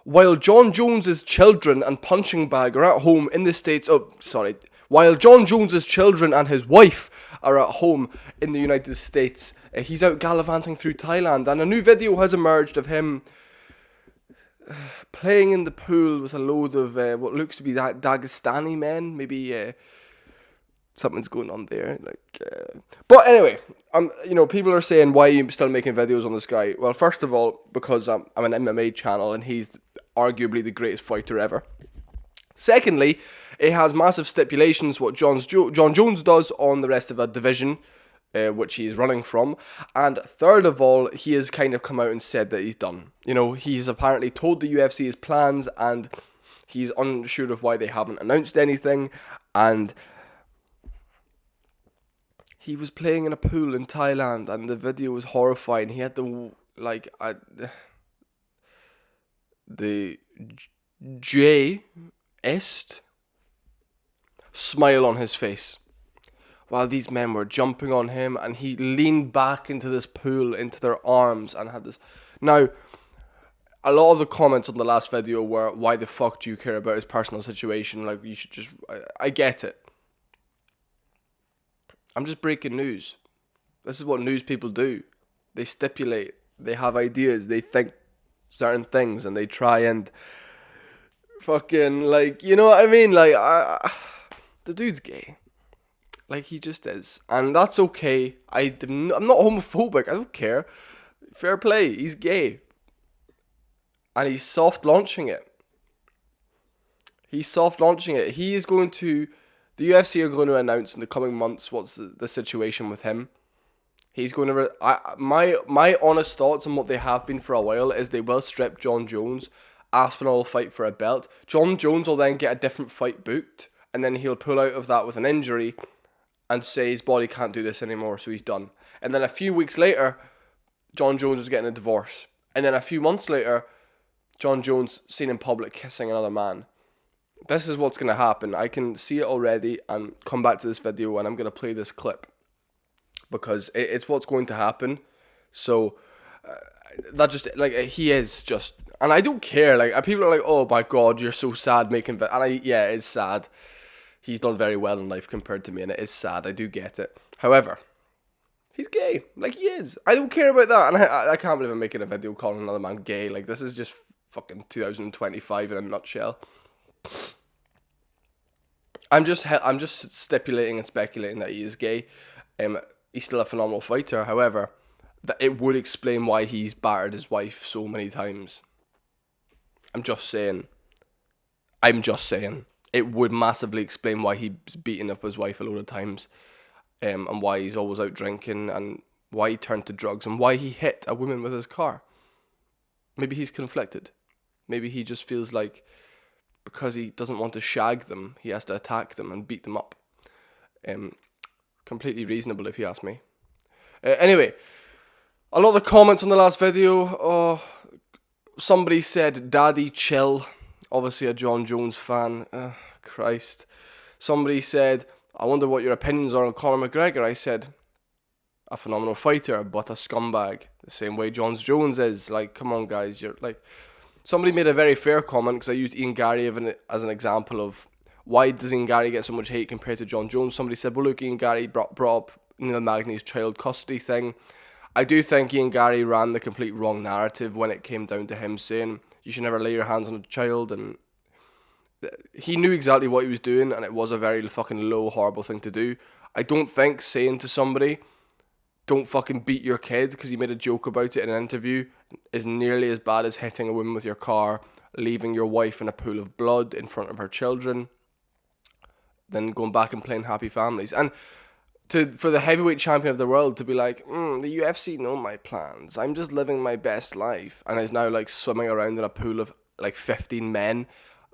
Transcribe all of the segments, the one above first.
While John Jones's children and punching bag are at home in the States... While John Jones's children and his wife are at home in the United States, he's out gallivanting through Thailand, and a new video has emerged of him playing in the pool with a load of what looks to be Dagestani men. Maybe something's going on there. But anyway, people are saying, why are you still making videos on this guy? Well, first of all, because I'm an MMA channel and he's arguably the greatest fighter ever. Secondly, it has massive stipulations what John Jones does on the rest of a division, which he is running from. And third of all, he has kind of come out and said that he's done. He's apparently told the UFC his plans, and he's unsure of why they haven't announced anything. And he was playing in a pool in Thailand, and the video was horrifying. He had the smile on his face while these men were jumping on him, and he leaned back into this pool, into their arms, and had this. Now, a lot of the comments on the last video were, why the fuck do you care about his personal situation? Like, you should just... I get it. I'm just breaking news. This is what news people do. They stipulate. They have ideas. They think certain things, and they try and fucking, you know what I mean? The dude's gay. He just is. And that's okay. I'm not homophobic. I don't care. Fair play. He's gay. And he's soft launching it. He is going to... The UFC are going to announce in the coming months what's the situation with him. He's going to... My honest thoughts on what they have been for a while is they will strip John Jones. Aspinall will fight for a belt. John Jones will then get a different fight booked, and then he'll pull out of that with an injury and say his body can't do this anymore, so he's done. And then a few weeks later, John Jones is getting a divorce. And then a few months later, John Jones seen in public kissing another man. This is what's going to happen. I can see it already, and come back to this video, and I'm going to play this clip because it's what's going to happen. So that just, he is just, and I don't care. People are like, oh my god, you're so sad making and yeah, it's sad. He's done very well in life compared to me, and it is sad. I do get it. However, he's gay. He is. I don't care about that, and I can't believe I'm making a video calling another man gay. This is just fucking 2025 in a nutshell. I'm just stipulating and speculating that he is gay. He's still a phenomenal fighter. However, that it would explain why he's battered his wife so many times. I'm just saying. It would massively explain why he's beaten up his wife a load of times, and why he's always out drinking, and why he turned to drugs, and why he hit a woman with his car. Maybe he's conflicted. Maybe he just feels like because he doesn't want to shag them, he has to attack them and beat them up. Completely reasonable if you ask me. Anyway, a lot of the comments on the last video, somebody said, "Daddy, chill." Obviously a John Jones fan. Christ. Somebody said, "I wonder what your opinions are on Conor McGregor." I said, a phenomenal fighter, but a scumbag. The same way John Jones is. Come on, guys. You're Somebody made a very fair comment, because I used Ian Gary as an example of why does Ian Gary get so much hate compared to John Jones. Somebody said, well, look, Ian Gary brought up Neil Magny's child custody thing. I do think Ian Gary ran the complete wrong narrative when it came down to him saying you should never lay your hands on a child, and he knew exactly what he was doing, and it was a very fucking low, horrible thing to do. I don't think saying to somebody, don't fucking beat your kid because you made a joke about it in an interview, is nearly as bad as hitting a woman with your car, leaving your wife in a pool of blood in front of her children, then going back and playing happy families. And for the heavyweight champion of the world to be like, the UFC know my plans, I'm just living my best life, and is now swimming around in a pool of 15 men,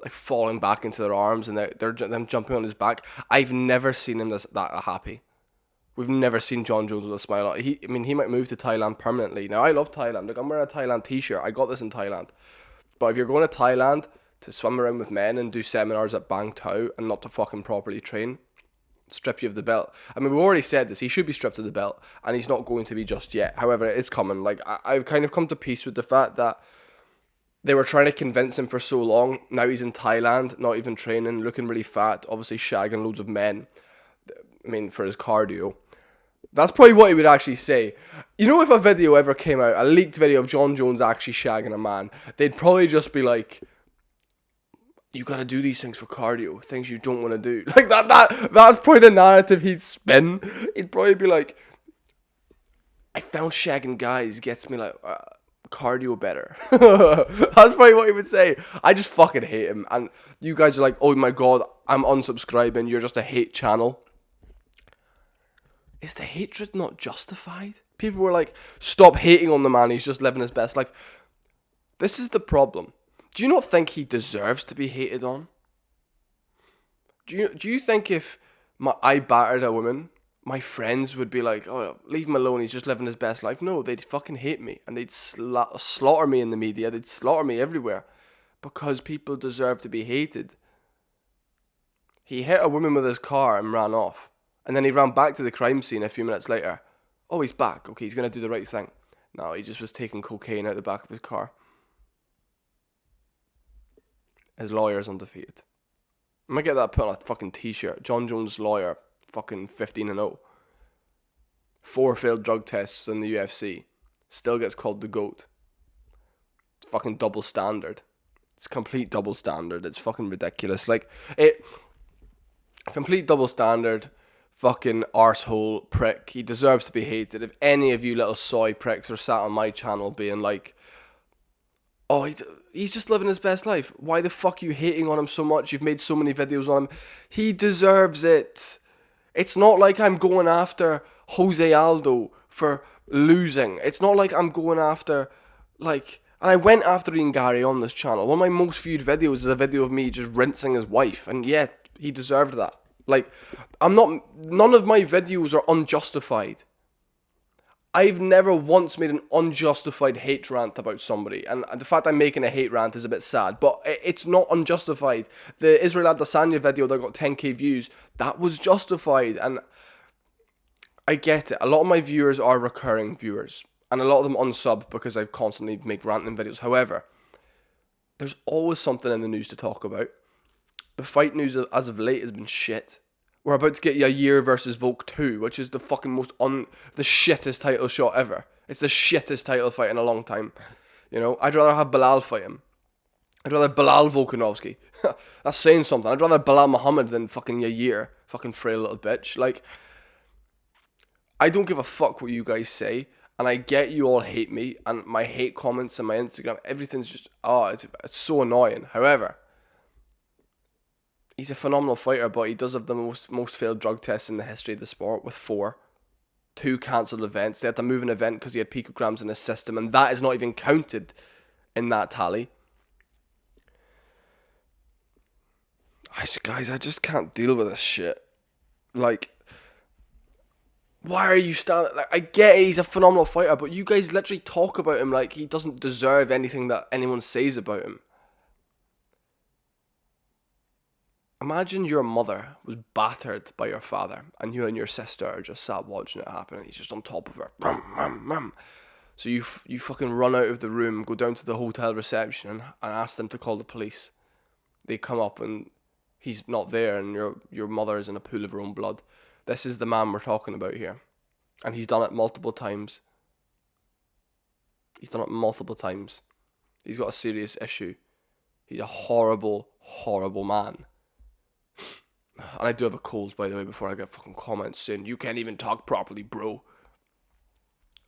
falling back into their arms, and they're them jumping on his back. I've never seen him that happy. We've never seen John Jones with a smile on. He might move to Thailand permanently. Now, I love Thailand. I'm wearing a Thailand t-shirt. I got this in Thailand. But if you're going to Thailand to swim around with men and do seminars at Bang Tao and not to fucking properly train, strip you of the belt. We've already said this. He should be stripped of the belt, and he's not going to be just yet. However, it's coming. I've kind of come to peace with the fact that They were trying to convince him for so long. Now he's in Thailand, not even training, looking really fat, obviously shagging loads of men. I mean, for his cardio. That's probably what he would actually say. You know, if a video ever came out, a leaked video of Jon Jones actually shagging a man, they'd probably just be like, you gotta do these things for cardio, things you don't want to do. Like, that's probably the narrative he'd spin. He'd probably be like, I found shagging guys gets me, like, cardio better. That's probably what he would say. I just fucking hate him. And you guys are like, oh my god, I'm unsubscribing, you're just a hate channel. Is the hatred not justified? People were like, stop hating on the man, he's just living his best life. This is the problem. Do you not think he deserves to be hated on? Do you think if I battered a woman, my friends would be like, oh, leave him alone, he's just living his best life? No, they'd fucking hate me, and they'd slaughter me in the media, they'd slaughter me everywhere, because people deserve to be hated. He hit a woman with his car and ran off, and then he ran back to the crime scene a few minutes later. Oh, he's back, okay, he's going to do the right thing. No, he just was taking cocaine out the back of his car. His lawyer's undefeated. I might get that put on a fucking t-shirt. Jon Jones' lawyer, fucking 15-0. 4 failed drug tests in the UFC. Still gets called the GOAT. It's fucking double standard. It's complete double standard. It's fucking ridiculous. Like, complete double standard. Fucking arsehole prick. He deserves to be hated. If any of you little soy pricks are sat on my channel being like, oh, he's just living his best life. Why the fuck are you hating on him so much? You've made so many videos on him. He deserves it. It's not like I'm going after Jose Aldo for losing. It's not like I'm going after, like... And I went after Ian Gary on this channel. One of my most viewed videos is a video of me just rinsing his wife. And yeah, he deserved that. Like, none of my videos are unjustified. I've never once made an unjustified hate rant about somebody. And the fact I'm making a hate rant is a bit sad. But it's not unjustified. The Israel Adesanya video that got 10k views, that was justified. And I get it. A lot of my viewers are recurring viewers. And a lot of them unsub because I constantly make ranting videos. However, there's always something in the news to talk about. The fight news as of late has been shit. We're about to get Yair versus Volk 2, which is the fucking the shittest title shot ever. It's the shittest title fight in a long time. You know, I'd rather have Bilal fight him. I'd rather Bilal Volkanovski. That's saying something. I'd rather Bilal Muhammad than fucking Yair. Fucking frail little bitch. Like, I don't give a fuck what you guys say. And I get you all hate me. And my hate comments and my Instagram, everything's just, it's so annoying. However, he's a phenomenal fighter, but he does have the most failed drug tests in the history of the sport with 4. 2 cancelled events. They had to move an event because he had picograms in his system, and that is not even counted in that tally. Guys, I just can't deal with this shit. Like, why are you standing... Like, I get it, he's a phenomenal fighter, but you guys literally talk about him like he doesn't deserve anything that anyone says about him. Imagine your mother was battered by your father, and you and your sister are just sat watching it happen, and he's just on top of her. So you fucking run out of the room, go down to the hotel reception, and ask them to call the police. They come up, and he's not there, and your mother is in a pool of her own blood. This is the man we're talking about here. And he's done it multiple times. He's got a serious issue. He's a horrible, horrible man. And I do have a cold, by the way, before I get fucking comments saying, you can't even talk properly, bro.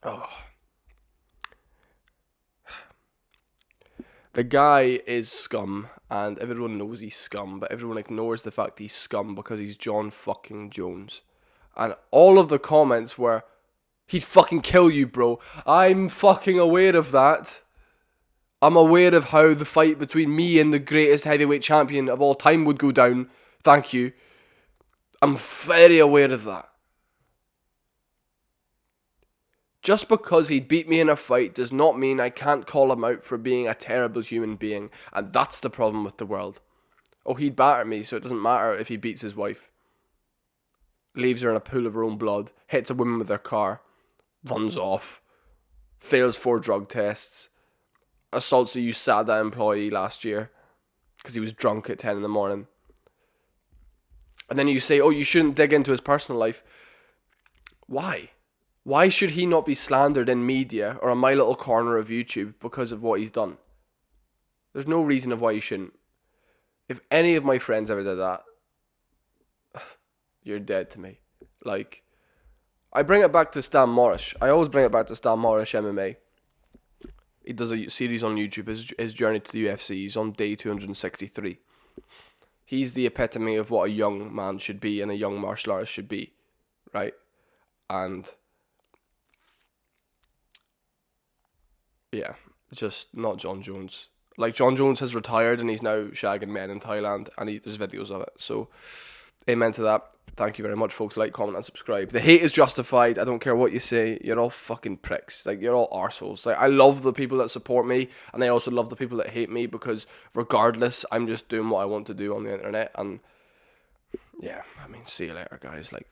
Oh. The guy is scum, and everyone knows he's scum, but everyone ignores the fact he's scum because he's Jon fucking Jones. And all of the comments were, he'd fucking kill you, bro. I'm fucking aware of that. I'm aware of how the fight between me and the greatest heavyweight champion of all time would go down. Thank you. I'm very aware of that. Just because he beat me in a fight does not mean I can't call him out for being a terrible human being. And that's the problem with the world. Oh, he'd batter me, so it doesn't matter if he beats his wife. Leaves her in a pool of her own blood. Hits a woman with their car. Runs off. Fails 4 drug tests. assaults a USADA employee last year because he was drunk at 10 in the morning. And then you say, oh, you shouldn't dig into his personal life. Why? Why should he not be slandered in media or on my little corner of YouTube because of what he's done? There's no reason of why you shouldn't. If any of my friends ever did that, you're dead to me. Like, I bring it back to Stan Morris. I always bring it back to Stan Morris MMA. He does a series on YouTube, his journey to the UFC. He's on day 263. He's the epitome of what a young man should be and a young martial artist should be, right? And yeah, just not John Jones. Like, John Jones has retired and he's now shagging men in Thailand, and there's videos of it. So, amen to that. Thank you very much, folks. Like, comment, and subscribe. The hate is justified. I don't care what you say. You're all fucking pricks. Like, you're all arseholes. Like, I love the people that support me, and I also love the people that hate me, because regardless, I'm just doing what I want to do on the internet. And yeah, I mean, see you later, guys. Like,